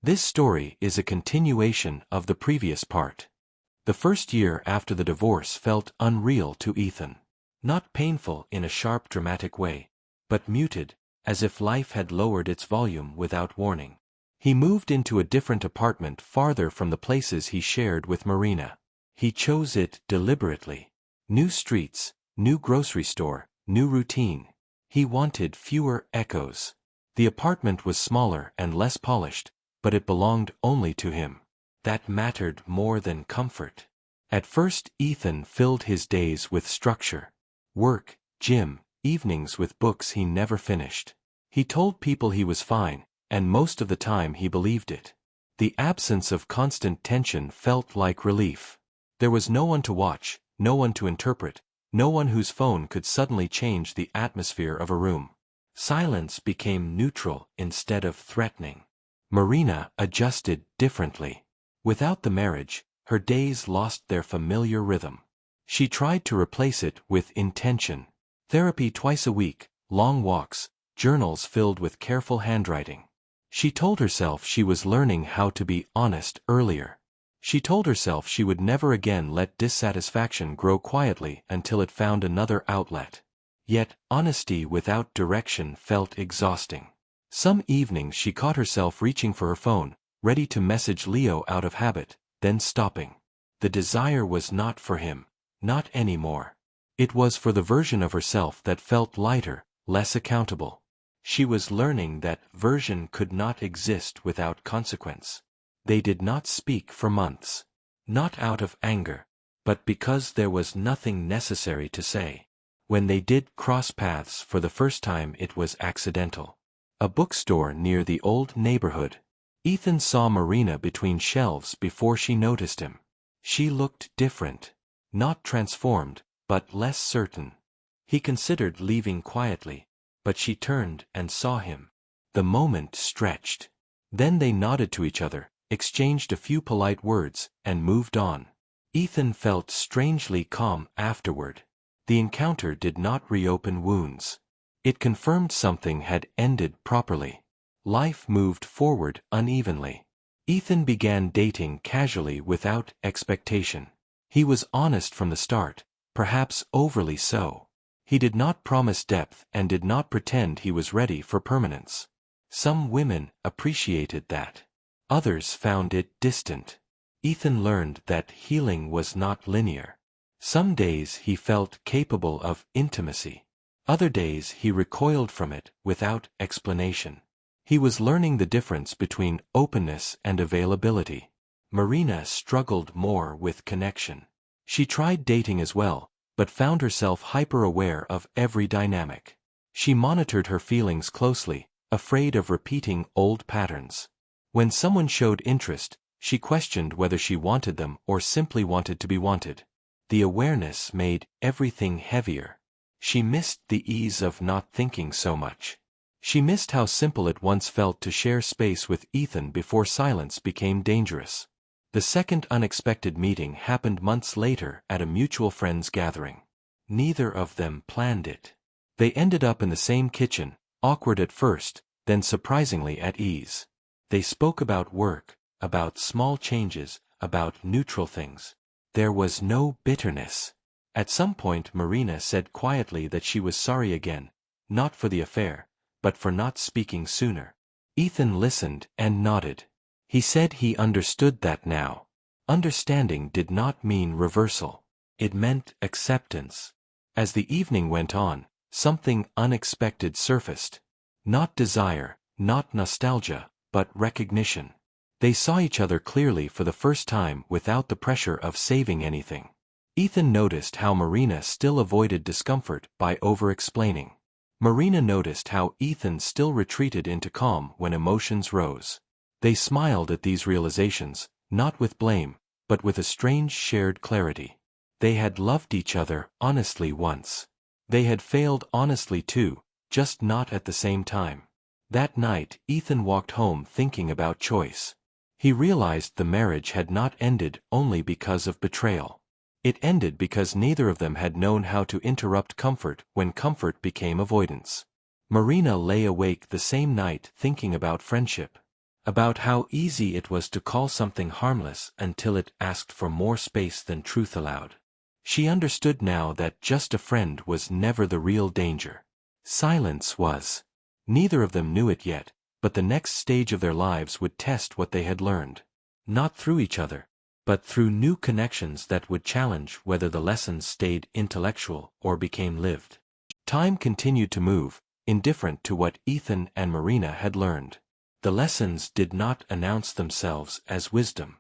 This story is a continuation of the previous part. The first year after the divorce felt unreal to Ethan. Not painful in a sharp dramatic way, but muted, as if life had lowered its volume without warning. He moved into a different apartment farther from the places he shared with Marina. He chose it deliberately. New streets, new grocery store, new routine. He wanted fewer echoes. The apartment was smaller and less polished, but it belonged only to him. That mattered more than comfort. At first Ethan filled his days with structure. Work, gym, evenings with books he never finished. He told people he was fine, and most of the time he believed it. The absence of constant tension felt like relief. There was no one to watch, no one to interpret, no one whose phone could suddenly change the atmosphere of a room. Silence became neutral instead of threatening. Marina adjusted differently. Without the marriage, her days lost their familiar rhythm. She tried to replace it with intention. Therapy twice a week, long walks, journals filled with careful handwriting. She told herself she was learning how to be honest earlier. She told herself she would never again let dissatisfaction grow quietly until it found another outlet. Yet, honesty without direction felt exhausting. Some evenings she caught herself reaching for her phone, ready to message Leo out of habit, then stopping. The desire was not for him, not anymore. It was for the version of herself that felt lighter, less accountable. She was learning that version could not exist without consequence. They did not speak for months. Not out of anger, but because there was nothing necessary to say. When they did cross paths for the first time, it was accidental. A bookstore near the old neighborhood. Ethan saw Marina between shelves before she noticed him. She looked different. Not transformed, but less certain. He considered leaving quietly, but she turned and saw him. The moment stretched. Then they nodded to each other, exchanged a few polite words, and moved on. Ethan felt strangely calm afterward. The encounter did not reopen wounds. It confirmed something had ended properly. Life moved forward unevenly. Ethan began dating casually without expectation. He was honest from the start, perhaps overly so. He did not promise depth and did not pretend he was ready for permanence. Some women appreciated that. Others found it distant. Ethan learned that healing was not linear. Some days he felt capable of intimacy. Other days he recoiled from it without explanation. He was learning the difference between openness and availability. Marina struggled more with connection. She tried dating as well, but found herself hyper-aware of every dynamic. She monitored her feelings closely, afraid of repeating old patterns. When someone showed interest, she questioned whether she wanted them or simply wanted to be wanted. The awareness made everything heavier. She missed the ease of not thinking so much. She missed how simple it once felt to share space with Ethan before silence became dangerous. The second unexpected meeting happened months later at a mutual friends gathering. Neither of them planned it. They ended up in the same kitchen, awkward at first, then surprisingly at ease. They spoke about work, about small changes, about neutral things. There was no bitterness. At some point Marina said quietly that she was sorry again, not for the affair, but for not speaking sooner. Ethan listened and nodded. He said he understood that now. Understanding did not mean reversal. It meant acceptance. As the evening went on, something unexpected surfaced. Not desire, not nostalgia, but recognition. They saw each other clearly for the first time without the pressure of saving anything. Ethan noticed how Marina still avoided discomfort by over-explaining. Marina noticed how Ethan still retreated into calm when emotions rose. They smiled at these realizations, not with blame, but with a strange shared clarity. They had loved each other honestly once. They had failed honestly too, just not at the same time. That night, Ethan walked home thinking about choice. He realized the marriage had not ended only because of betrayal. It ended because neither of them had known how to interrupt comfort when comfort became avoidance. Marina lay awake the same night thinking about friendship. about how easy it was to call something harmless until it asked for more space than truth allowed. She understood now that just a friend was never the real danger. Silence was. Neither of them knew it yet, but the next stage of their lives would test what they had learned. Not through each other, but through new connections that would challenge whether the lessons stayed intellectual or became lived. Time continued to move, indifferent to what Ethan and Marina had learned. The lessons did not announce themselves as wisdom.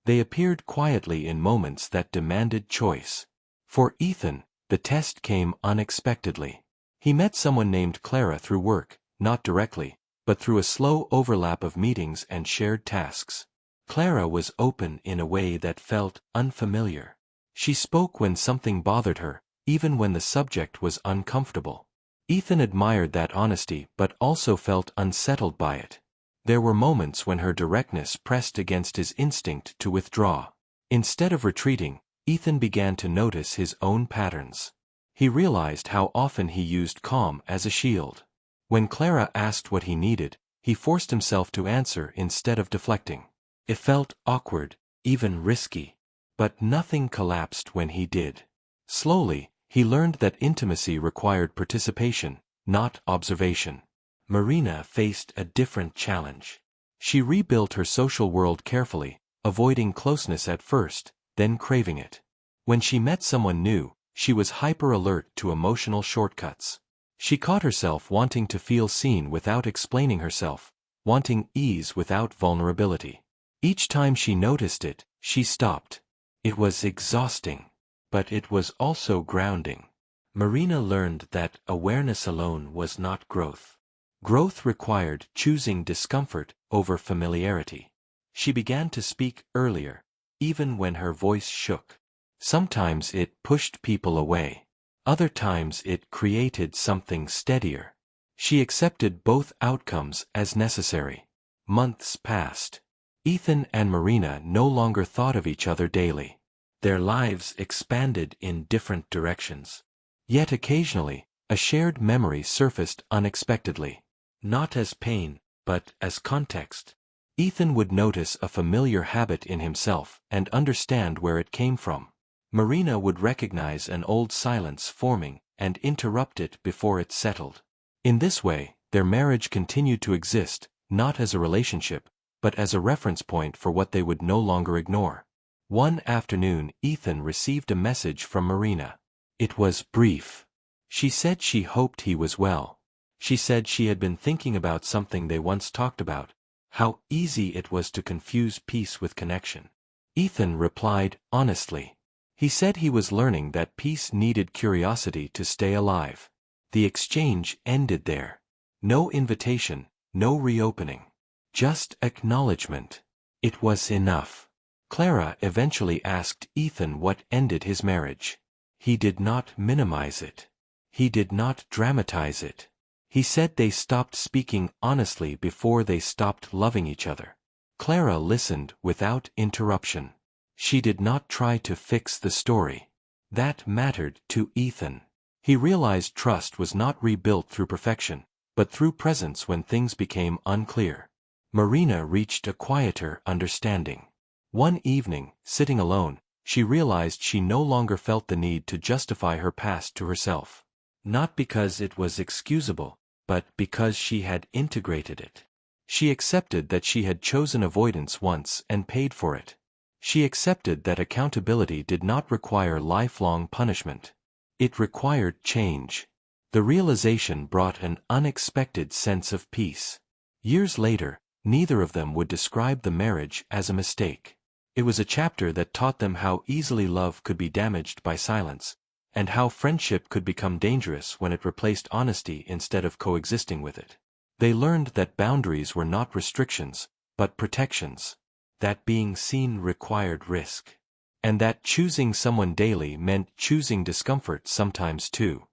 They appeared quietly in moments that demanded choice. For Ethan, the test came unexpectedly. He met someone named Clara through work, not directly, but through a slow overlap of meetings and shared tasks. Clara was open in a way that felt unfamiliar. She spoke when something bothered her, even when the subject was uncomfortable. Ethan admired that honesty but also felt unsettled by it. There were moments when her directness pressed against his instinct to withdraw. Instead of retreating, Ethan began to notice his own patterns. He realized how often he used calm as a shield. When Clara asked what he needed, he forced himself to answer instead of deflecting. It felt awkward, even risky. But nothing collapsed when he did. Slowly, he learned that intimacy required participation, not observation. Marina faced a different challenge. She rebuilt her social world carefully, avoiding closeness at first, then craving it. When she met someone new, she was hyper-alert to emotional shortcuts. She caught herself wanting to feel seen without explaining herself, wanting ease without vulnerability. Each time she noticed it, she stopped. It was exhausting. But it was also grounding. Marina learned that awareness alone was not growth. Growth required choosing discomfort over familiarity. She began to speak earlier, even when her voice shook. Sometimes it pushed people away. Other times it created something steadier. She accepted both outcomes as necessary. Months passed. Ethan and Marina no longer thought of each other daily. Their lives expanded in different directions. Yet occasionally, a shared memory surfaced unexpectedly. Not as pain, but as context. Ethan would notice a familiar habit in himself and understand where it came from. Marina would recognize an old silence forming and interrupt it before it settled. In this way, their marriage continued to exist, not as a relationship, but as a reference point for what they would no longer ignore. One afternoon, Ethan received a message from Marina. It was brief. She said she hoped he was well. She said she had been thinking about something they once talked about, how easy it was to confuse peace with connection. Ethan replied honestly. He said he was learning that peace needed curiosity to stay alive. The exchange ended there. No invitation, no reopening. Just acknowledgement. It was enough. Clara eventually asked Ethan what ended his marriage. He did not minimize it. He did not dramatize it. He said they stopped speaking honestly before they stopped loving each other. Clara listened without interruption. She did not try to fix the story. That mattered to Ethan. He realized trust was not rebuilt through perfection, but through presence when things became unclear. Marina reached a quieter understanding. One evening, sitting alone, she realized she no longer felt the need to justify her past to herself. Not because it was excusable, but because she had integrated it. She accepted that she had chosen avoidance once and paid for it. She accepted that accountability did not require lifelong punishment. It required change. The realization brought an unexpected sense of peace. Years later, neither of them would describe the marriage as a mistake. It was a chapter that taught them how easily love could be damaged by silence, and how friendship could become dangerous when it replaced honesty instead of coexisting with it. They learned that boundaries were not restrictions, but protections. That being seen required risk. And that choosing someone daily meant choosing discomfort sometimes too.